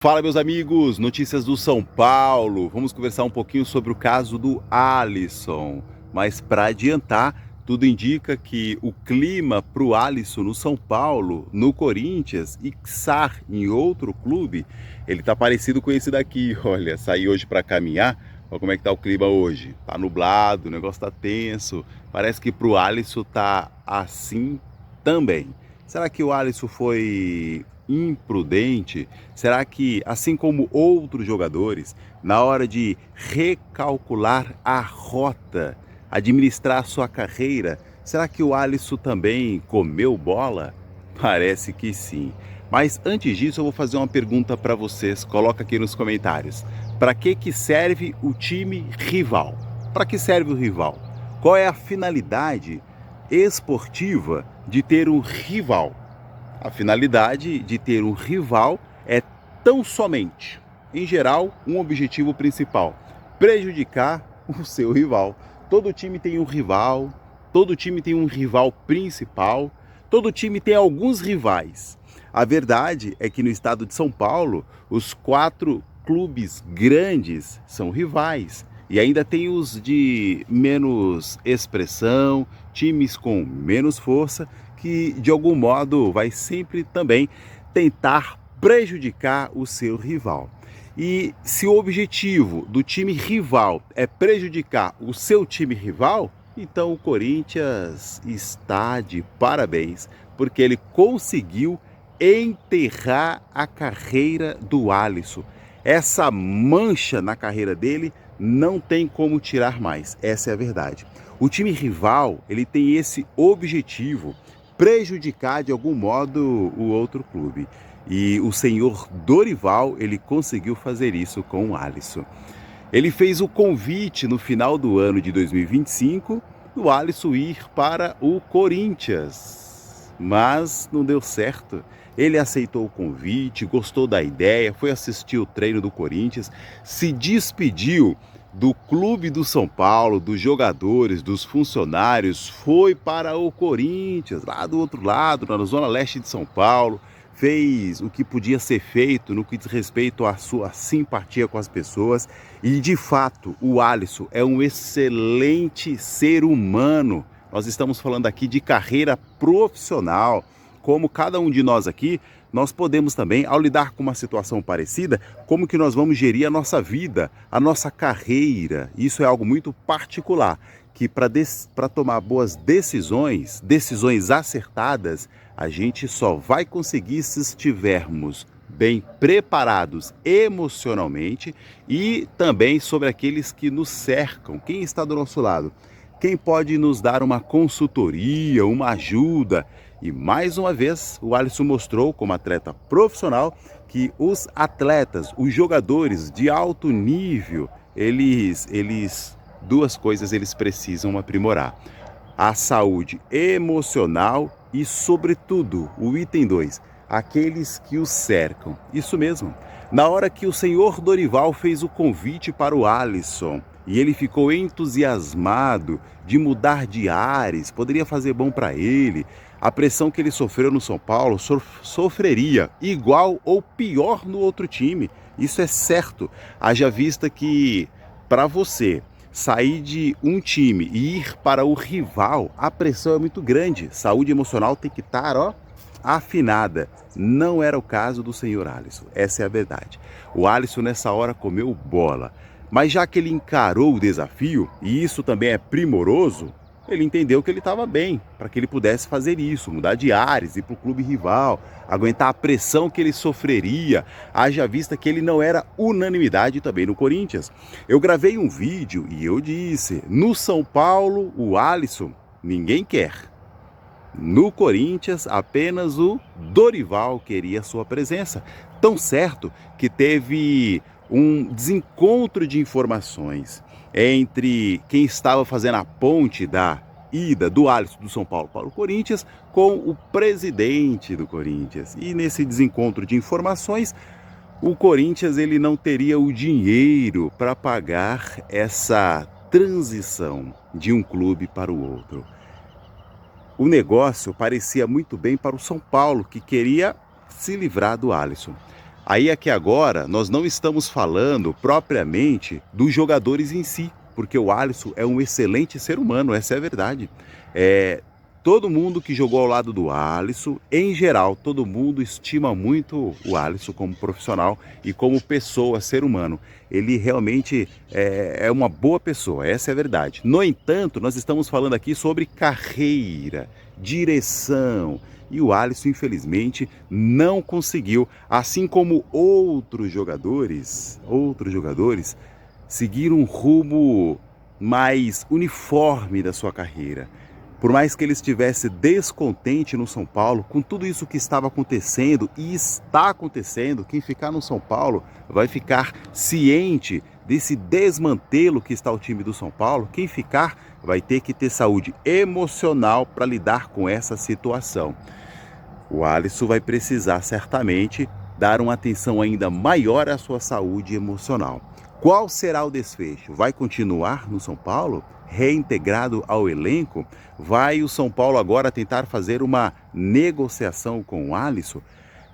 Fala, meus amigos, notícias do São Paulo. Vamos conversar um pouquinho sobre o caso do Alisson. Mas para adiantar, tudo indica que o clima para o Alisson no São Paulo, no Corinthians e quiçá em outro clube, ele tá parecido com esse daqui. Olha, saí hoje para caminhar, olha como é que tá o clima hoje. Tá nublado, o negócio tá tenso. Parece que para o Alisson tá assim também. Será que o Alisson foi imprudente? Será que, assim como outros jogadores, na hora de recalcular a rota, administrar sua carreira, será que o Alisson também comeu bola? Parece que sim. Mas antes disso, eu vou fazer uma pergunta para vocês. Coloca aqui nos comentários. Para que serve o time rival? Para que serve o rival? Qual é a finalidade esportiva de ter um rival? A finalidade de ter um rival é tão somente, em geral, um objetivo principal: prejudicar o seu rival. Todo time tem um rival, todo time tem um rival principal, todo time tem alguns rivais. A verdade é que no estado de São Paulo, os 4 clubes grandes são rivais. E ainda tem os de menos expressão, times com menos força, que de algum modo vai sempre também tentar prejudicar o seu rival. E se o objetivo do time rival é prejudicar o seu time rival, então o Corinthians está de parabéns, porque ele conseguiu enterrar a carreira do Alisson. Essa mancha na carreira dele não tem como tirar mais, essa é a verdade. O time rival, ele tem esse objetivo: prejudicar de algum modo o outro clube. E o senhor Dorival, ele conseguiu fazer isso com o Alisson. Ele fez o convite no final do ano de 2025 do Alisson ir para o Corinthians, mas não deu certo. Ele aceitou o convite, gostou da ideia, foi assistir o treino do Corinthians, se despediu do clube do São Paulo, dos jogadores, dos funcionários, foi para o Corinthians, lá do outro lado, na zona leste de São Paulo, fez o que podia ser feito no que diz respeito à sua simpatia com as pessoas. E de fato, o Alisson é um excelente ser humano. Nós estamos falando aqui de carreira profissional. Como cada um de nós aqui, nós podemos também, ao lidar com uma situação parecida, como que nós vamos gerir a nossa vida, a nossa carreira. Isso é algo muito particular, que para tomar boas decisões, decisões acertadas, a gente só vai conseguir se estivermos bem preparados emocionalmente e também sobre aqueles que nos cercam, quem está do nosso lado, quem pode nos dar uma consultoria, uma ajuda. E mais uma vez, o Alisson mostrou como atleta profissional que os atletas, os jogadores de alto nível, duas coisas eles precisam aprimorar: a saúde emocional e, sobretudo, o item 2, aqueles que os cercam. Isso mesmo. Na hora que o senhor Dorival fez o convite para o Alisson e ele ficou entusiasmado de mudar de ares, poderia fazer bom para ele, a pressão que ele sofreu no São Paulo sofreria igual ou pior no outro time. Isso é certo. Haja vista que para você sair de um time e ir para o rival, a pressão é muito grande. Saúde emocional tem que estar, afinada. Não era o caso do senhor Alisson, essa é a verdade. O Alisson nessa hora comeu bola, mas já que ele encarou o desafio, e isso também é primoroso, ele entendeu que ele estava bem, para que ele pudesse fazer isso, mudar de ares, ir para o clube rival, aguentar a pressão que ele sofreria, haja vista que ele não era unanimidade também no Corinthians. Eu gravei um vídeo e eu disse: no São Paulo, o Alisson ninguém quer. No Corinthians, apenas o Dorival queria sua presença. Tão certo que teve um desencontro de informações entre quem estava fazendo a ponte da ida do Alisson do São Paulo para o Corinthians com o presidente do Corinthians. E nesse desencontro de informações, o Corinthians ele não teria o dinheiro para pagar essa transição de um clube para o outro. O negócio parecia muito bem para o São Paulo, que queria se livrar do Alisson. Aí aqui agora nós não estamos falando propriamente dos jogadores em si, porque o Alisson é um excelente ser humano, essa é a verdade. Todo mundo que jogou ao lado do Alisson, em geral, todo mundo estima muito o Alisson como profissional e como pessoa, ser humano. Ele realmente é uma boa pessoa, essa é a verdade. No entanto, nós estamos falando aqui sobre carreira, direção. E o Alisson, infelizmente, não conseguiu, assim como outros jogadores seguiram um rumo mais uniforme da sua carreira. Por mais que ele estivesse descontente no São Paulo, com tudo isso que estava acontecendo e está acontecendo, quem ficar no São Paulo vai ficar ciente desse desmantelo que está o time do São Paulo. Quem ficar vai ter que ter saúde emocional para lidar com essa situação. O Alisson vai precisar certamente dar uma atenção ainda maior à sua saúde emocional. Qual será o desfecho? Vai continuar no São Paulo? Reintegrado ao elenco? Vai o São Paulo agora tentar fazer uma negociação com o Alisson?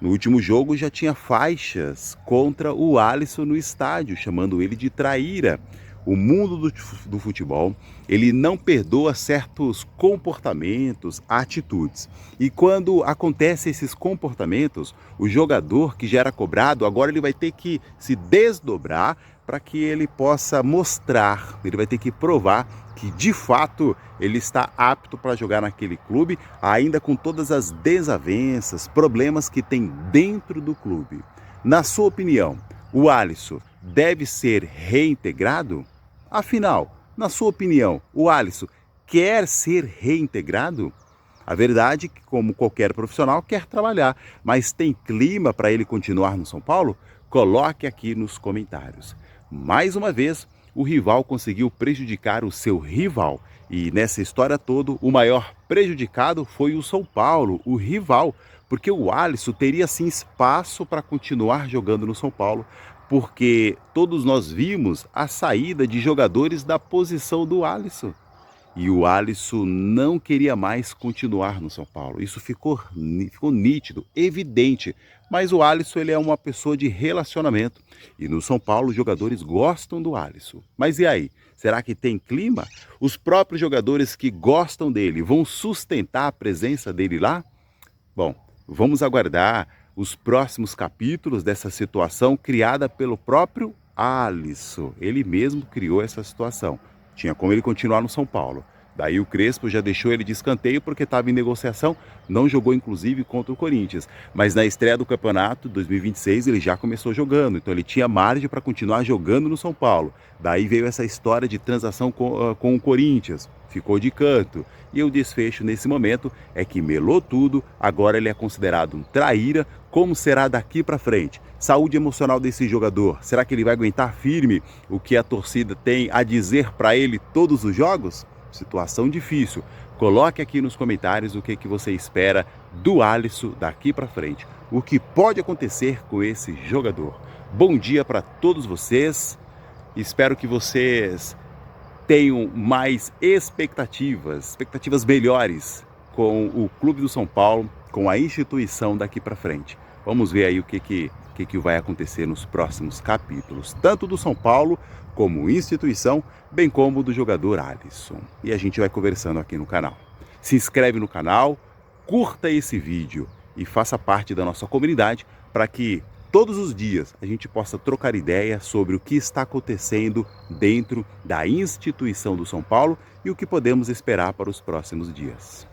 No último jogo já tinha faixas contra o Alisson no estádio, chamando ele de traíra. O mundo do futebol, ele não perdoa certos comportamentos, atitudes. E quando acontecem esses comportamentos, o jogador que já era cobrado, agora ele vai ter que se desdobrar para que ele possa mostrar, ele vai ter que provar que de fato ele está apto para jogar naquele clube, ainda com todas as desavenças, problemas que tem dentro do clube. Na sua opinião, o Alisson deve ser reintegrado? Afinal, na sua opinião, o Alisson quer ser reintegrado? A verdade é que, como qualquer profissional, quer trabalhar, mas tem clima para ele continuar no São Paulo? Coloque aqui nos comentários. Mais uma vez, o rival conseguiu prejudicar o seu rival. E nessa história toda, o maior prejudicado foi o São Paulo, o rival, porque o Alisson teria sim espaço para continuar jogando no São Paulo, porque todos nós vimos a saída de jogadores da posição do Alisson. E o Alisson não queria mais continuar no São Paulo. Isso ficou nítido, evidente. Mas o Alisson, ele é uma pessoa de relacionamento. E no São Paulo os jogadores gostam do Alisson. Mas e aí? Será que tem clima? Os próprios jogadores que gostam dele vão sustentar a presença dele lá? Bom, vamos aguardar os próximos capítulos dessa situação criada pelo próprio Alisson. Ele mesmo criou essa situação. Tinha como ele continuar no São Paulo. Daí o Crespo já deixou ele de escanteio porque estava em negociação, não jogou inclusive contra o Corinthians. Mas na estreia do campeonato 2026 ele já começou jogando, então ele tinha margem para continuar jogando no São Paulo. Daí veio essa história de transação com o Corinthians, ficou de canto. E o desfecho nesse momento é que melou tudo, agora ele é considerado um traíra. Como será daqui para frente? Saúde emocional desse jogador, será que ele vai aguentar firme o que a torcida tem a dizer para ele todos os jogos? Situação difícil. Coloque aqui nos comentários o que você espera do Alisson daqui para frente. O que pode acontecer com esse jogador. Bom dia para todos vocês. Espero que vocês tenham mais expectativas melhores com o Clube do São Paulo, com a instituição daqui para frente. Vamos ver aí o que vai acontecer nos próximos capítulos, tanto do São Paulo como instituição, bem como do jogador Alisson. E a gente vai conversando aqui no canal. Se inscreve no canal, curta esse vídeo e faça parte da nossa comunidade para que todos os dias a gente possa trocar ideia sobre o que está acontecendo dentro da instituição do São Paulo e o que podemos esperar para os próximos dias.